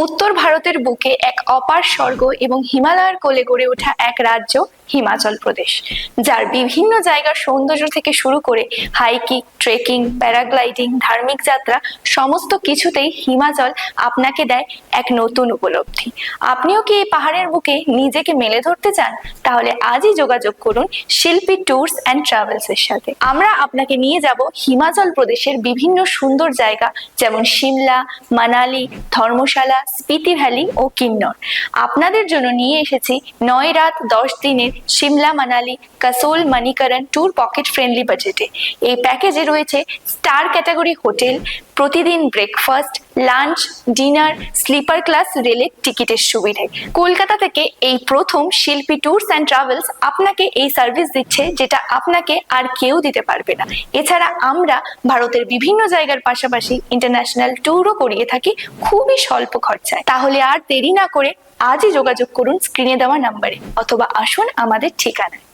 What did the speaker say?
উত্তর ভারতের বুকে এক অপার স্বর্গ এবং হিমালয়ের কোলে গড়ে ওঠা এক রাজ্য হিমাচল প্রদেশ, যার বিভিন্ন জায়গার সৌন্দর্য থেকে শুরু করে হাইকিং, ট্রেকিং, প্যারাগ্লাইডিং, ধার্মিক যাত্রা সমস্ত কিছুতেই হিমাচল আপনাকে দেয় এক নতুন উপলব্ধি। আপনিও কি এই পাহাড়ের বুকে নিজেকে মেলে ধরতে চান? তাহলে আজই যোগাযোগ করুন শিল্পী ট্যুরস অ্যান্ড ট্রাভেলস এর সাথে। আমরা আপনাকে নিয়ে যাব হিমাচল প্রদেশের বিভিন্ন সুন্দর জায়গা, যেমন সিমলা, মানালি, ধর্মশালা, স্পিতি ভ্যালি ও কিন্নর। আপনাদের জন্য নিয়ে এসেছি 9 রাত 10 দিনের Shimla Manali Kasol Manikaran tour pocket friendly বাজেটে। এই প্যাকেজে রয়েছে স্টার ক্যাটাগরি হোটেল, প্রতিদিন breakfast, lunch, dinner, sleeper class রেলের টিকিটের সুবিধে। কলকাতা থেকে এই প্রথম শিল্পী ট্যুরস অ্যান্ড ট্রাভেলস আপনাকে এই সার্ভিস দিচ্ছে, যেটা আপনাকে আর কেউ দিতে পারবে না। এছাড়া আমরা ভারতের বিভিন্ন জায়গার পাশাপাশি ইন্টারন্যাশনাল ট্যুরও করিয়ে থাকি খুবই স্বল্প খরচায়। তাহলে আর দেরি না করে আজই যোগাযোগ করুন স্ক্রিনে দেওয়া নাম্বারে, অথবা আসুন আমাদের ঠিকানায়।